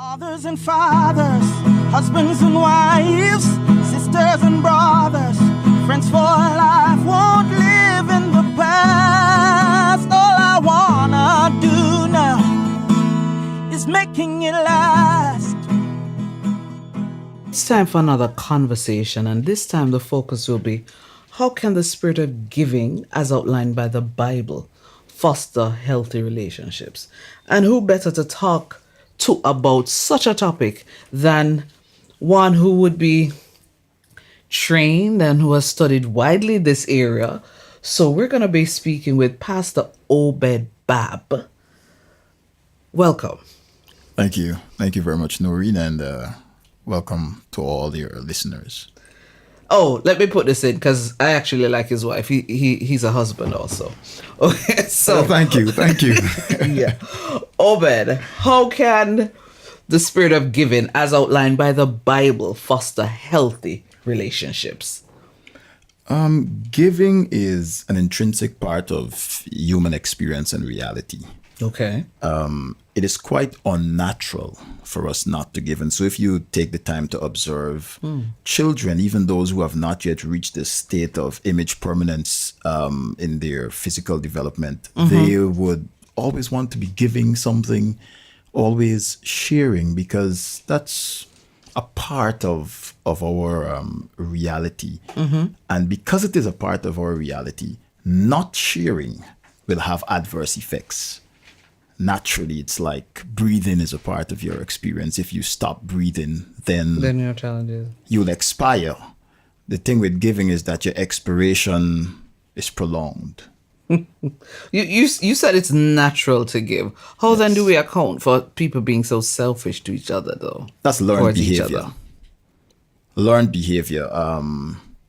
Mothers and fathers, husbands and wives, sisters and brothers, friends for life, won't live in the past. All I wanna do now is making it last. It's time for another conversation, and this time the focus will be how can the spirit of giving, as outlined by the Bible, foster healthy relationships? And who better to talk to about such a topic than one who would be trained and who has studied widely this area. So we're going to be speaking with Pastor Obed Babb. Welcome. Thank you. Thank you very much, Noreen, and welcome to all your listeners. Oh, let me put this in because I actually like his wife. He's a husband also. Okay, so thank you. Yeah. Obed, how can the spirit of giving, as outlined by the Bible, foster healthy relationships? Giving is an intrinsic part of human experience and reality. Okay. It is quite unnatural for us not to give. And so if you take the time to observe children, even those who have not yet reached the state of image permanence in their physical development, they would always want to be giving something, always sharing, because that's a part of our reality. And because it is a part of our reality, not sharing will have adverse effects. Naturally, it's like breathing is a part of your experience. If you stop breathing, then your challenges. You'll expire. The thing with giving is that your expiration is prolonged. You said it's natural to give. How then do we account for people being so selfish to each other, though? That's learned towards each behavior. other? Learned behavior.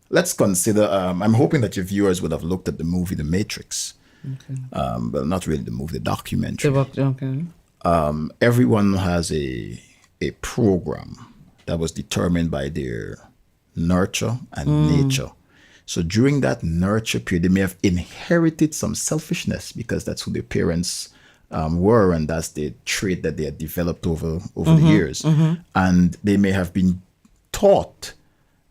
Let's consider, I'm hoping that your viewers would have looked at the movie The Matrix. Okay. Well, not really the movie, the documentary. Okay. Everyone has a program that was determined by their nurture and nature. So during that nurture period, they may have inherited some selfishness because that's who their parents were, and that's the trait that they had developed over the years. And they may have been taught,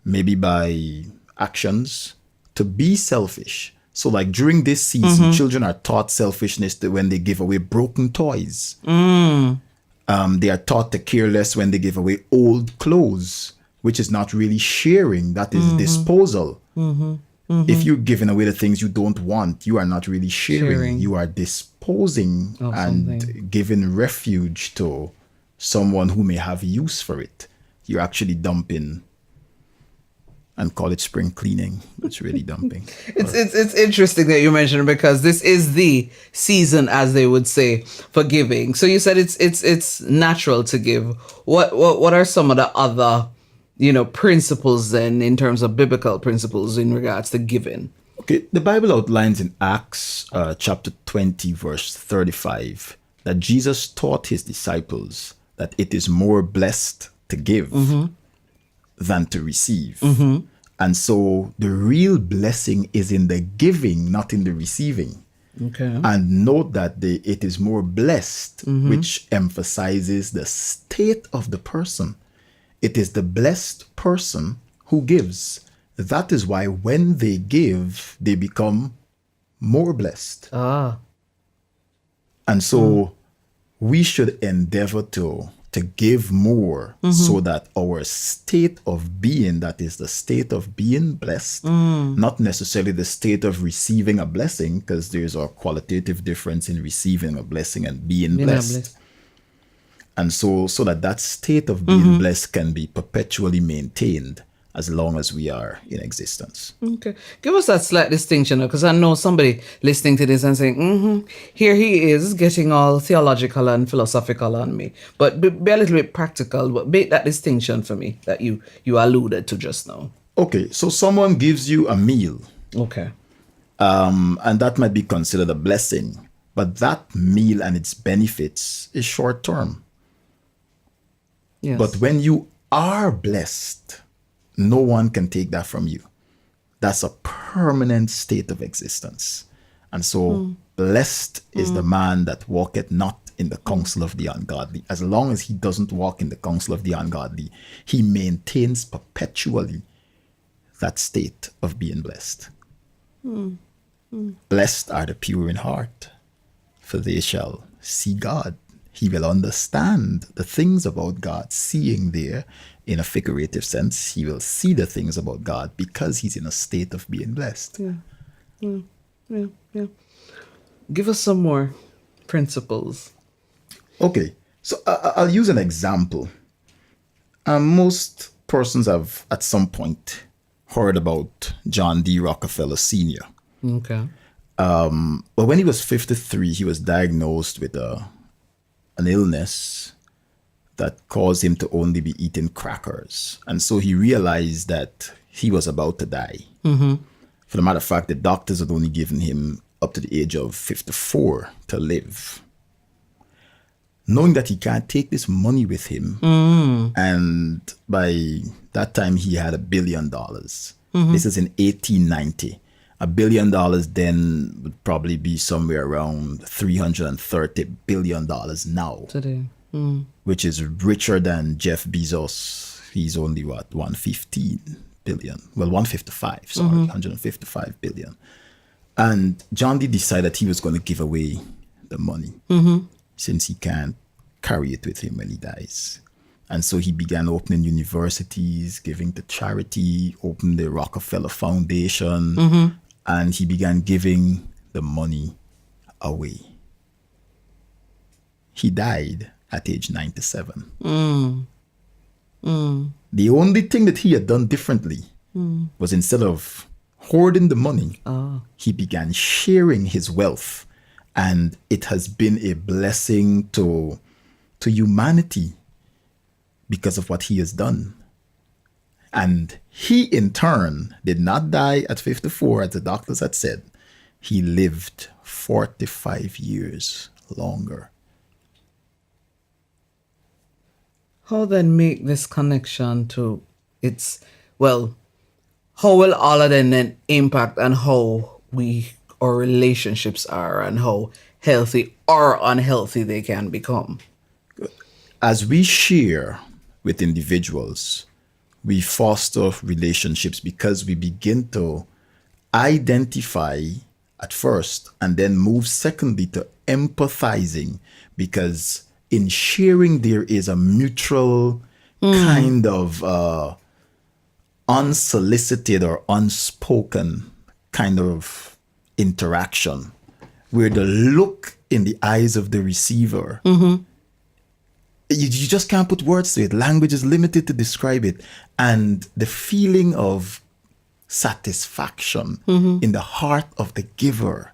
maybe by actions, to be selfish. So like during this season, children are taught selfishness when they give away broken toys. They are taught to care less when they give away old clothes, which is not really sharing. That is disposal. If you're giving away the things you don't want, you are not really sharing. You are disposing and giving refuge to someone who may have use for it. You're actually dumping. And call it spring cleaning. It's really dumping. It's interesting that you mentioned it because this is the season, as they would say, for giving. So you said it's natural to give. What are some of the other, principles then in terms of biblical principles in regards to giving? Okay, the Bible outlines in Acts chapter 20, verse 35, that Jesus taught his disciples that it is more blessed to give than to receive. And so the real blessing is in the giving, not in the receiving. Okay. And note that it is more blessed, which emphasizes the state of the person. It is the blessed person who gives. That is why when they give, they become more blessed. And so we should endeavor to give more so that our state of being, that is the state of being blessed, not necessarily the state of receiving a blessing, because there's a qualitative difference in receiving a blessing and being blessed. And so that state of being blessed can be perpetually maintained as long as we are in existence. Okay. Give us that slight distinction, because I know somebody listening to this and saying, here he is getting all theological and philosophical on me. But be a little bit practical, but make that distinction for me that you alluded to just now. Okay, so someone gives you a meal. Okay. And that might be considered a blessing. But that meal and its benefits is short term. Yes. But when you are blessed, no one can take that from you. That's a permanent state of existence. And so blessed is the man that walketh not in the counsel of the ungodly. As long as he doesn't walk in the counsel of the ungodly, he maintains perpetually that state of being blessed. Blessed are the pure in heart, for they shall see God. He will understand the things about God, seeing there in a figurative sense. He will see the things about God because he's in a state of being blessed. Yeah. Give us some more principles. Okay, so I'll use an example. Most persons have at some point heard about John D. Rockefeller Sr. Okay. But when he was 53, he was diagnosed with an illness that caused him to only be eating crackers. And so he realized that he was about to die. For the matter of fact, the doctors had only given him up to the age of 54 to live. Knowing that he can't take this money with him, and by that time he had $1 billion. This is in 1890. $1 billion then would probably be somewhere around $330 billion now. Today. Which is richer than Jeff Bezos. He's only 115 billion. Well, 155, sorry, 155 billion. And John D decided he was going to give away the money since he can't carry it with him when he dies. And so he began opening universities, giving to charity, opened the Rockefeller Foundation, and he began giving the money away. He died at age 97. The only thing that he had done differently was instead of hoarding the money, he began sharing his wealth. And it has been a blessing to humanity because of what he has done. And he, in turn, did not die at 54, as the doctors had said. He lived 45 years longer. How then make this connection to how will all of them then impact on how our relationships are and how healthy or unhealthy they can become? As we share with individuals, we foster relationships because we begin to identify at first and then move secondly to empathizing, because in sharing there is a mutual kind of unsolicited or unspoken kind of interaction where the look in the eyes of the receiver, you just can't put words to it. Language is limited to describe it. And the feeling of satisfaction in the heart of the giver,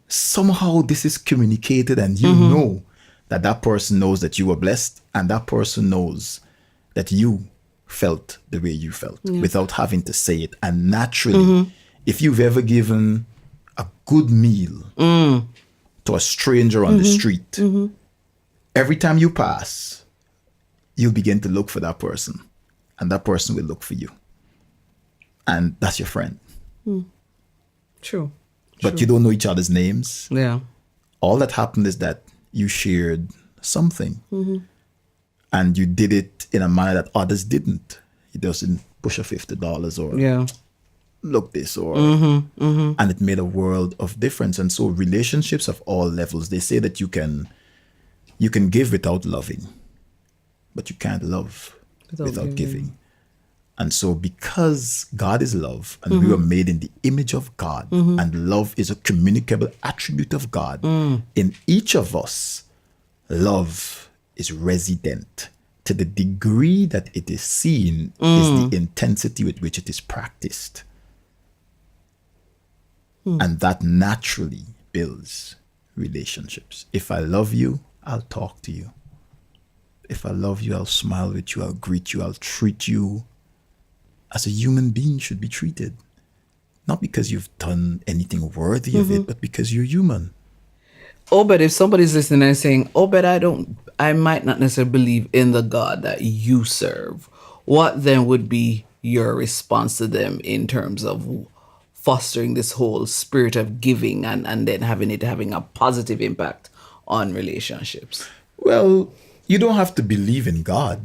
somehow this is communicated, and you know that person knows that you were blessed, and that person knows that you felt the way you felt without having to say it. And naturally, if you've ever given a good meal to a stranger on the street, every time you pass, you begin to look for that person, and that person will look for you. And that's your friend. True. But you don't know each other's names. Yeah. All that happened is that you shared something, and you did it in a manner that others didn't. You doesn't push a $50 or look this or and it made a world of difference. And so relationships of all levels, they say that you can give without loving, but you can't love without giving. And so because God is love, and we were made in the image of God, and love is a communicable attribute of God, in each of us, love is resident. To the degree that it is seen is the intensity with which it is practiced. And that naturally builds relationships. If I love you, I'll talk to you. If I love you, I'll smile with you, I'll greet you, I'll treat you as a human being should be treated. Not because you've done anything worthy of it, but because you're human. Obed, if somebody's listening and saying, Obed, I might not necessarily believe in the God that you serve, what then would be your response to them in terms of fostering this whole spirit of giving and then having a positive impact on relationships? Well, you don't have to believe in God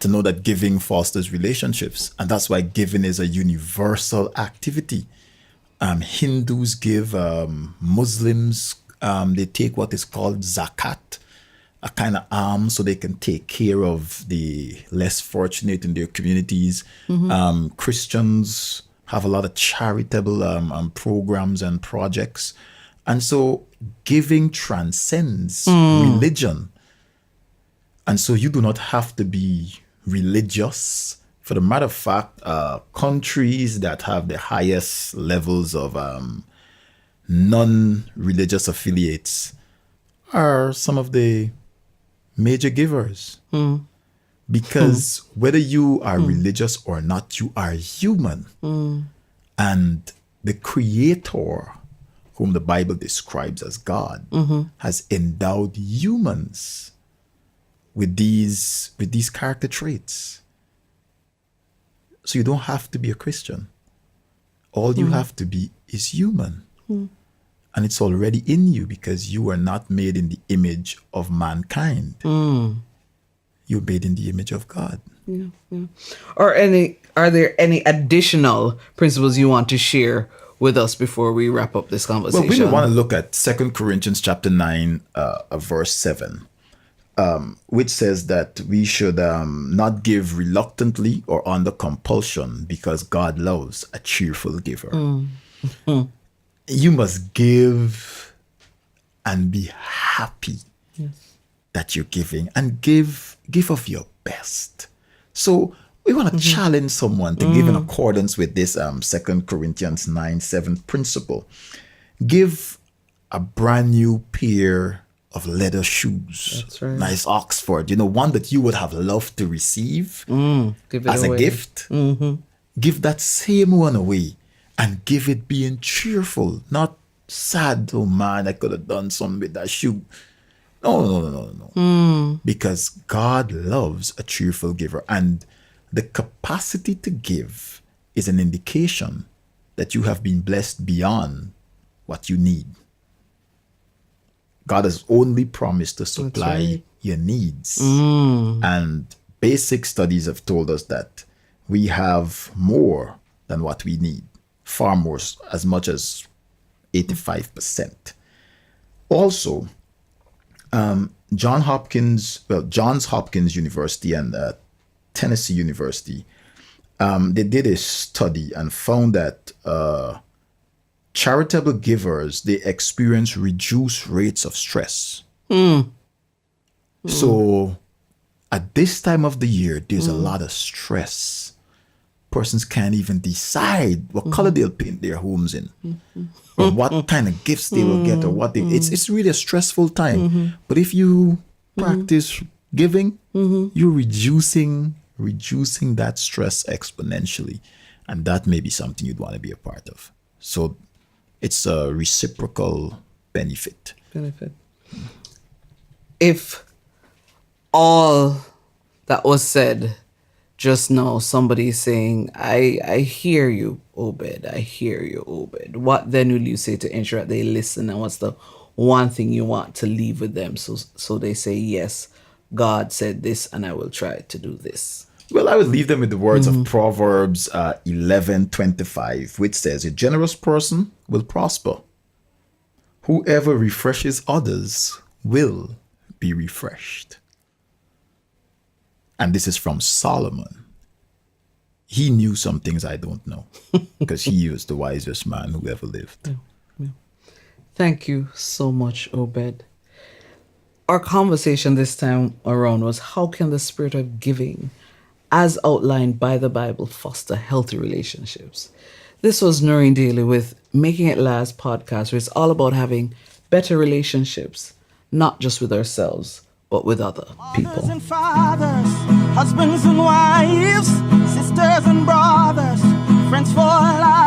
to know that giving fosters relationships. And that's why giving is a universal activity. Hindus give, Muslims, they take what is called zakat, a kind of alms so they can take care of the less fortunate in their communities. Christians have a lot of charitable programs and projects. And so giving transcends religion. And so you do not have to be religious. For the matter of fact, countries that have the highest levels of non-religious affiliates are some of the major givers. Because whether you are religious or not, you are human. And the Creator, whom the Bible describes as God, has endowed humans with these character traits. So you don't have to be a Christian. All you have to be is human. And it's already in you because you are not made in the image of mankind. You're made in the image of God. Are there any additional principles you want to share with us before we wrap up this conversation? Well, we want to look at 2 Corinthians chapter 9, verse 7, which says that we should not give reluctantly or under compulsion because God loves a cheerful giver. You must give and be happy that you're giving, and give of your best. So we want to challenge someone to give in accordance with this 2 Corinthians 9:7 principle. Give a brand new pair of leather shoes. That's right. Nice Oxford, one that you would have loved to receive Give it as away. a gift. Give that same one away and give it being cheerful, not sad. Oh man, I could have done something with that shoe. No. Because God loves a cheerful giver. And the capacity to give is an indication that you have been blessed beyond what you need. God has only promised to supply your needs. And basic studies have told us that we have more than what we need. Far more, as much as 85%. Also, Johns Hopkins University and Tennessee University, they did a study and found that charitable givers, they experience reduced rates of stress. So at this time of the year, there's a lot of stress. Persons can't even decide what color they'll paint their homes in, or what kind of gifts they will get, or what it's really a stressful time. But if you practice giving, you're reducing that stress exponentially, and that may be something you'd want to be a part of. So it's a reciprocal benefit. If all that was said just now, somebody is saying, I hear you, Obed. I hear you, Obed. What then will you say to ensure that they listen? And what's the one thing you want to leave with them so they say, yes, God said this and I will try to do this? Well, I would leave them with the words of Proverbs 11:25, which says, a generous person will prosper. Whoever refreshes others will be refreshed. And this is from Solomon. He knew some things I don't know because he was the wisest man who ever lived. Thank you so much, Obed. Our conversation this time around was, how can the spirit of giving, as outlined by the Bible, foster healthy relationships? This was Noreen Daly with Making It Last podcast, where it's all about having better relationships, not just with ourselves, but with other people. Mothers and fathers, husbands and wives, sisters and brothers, friends for life.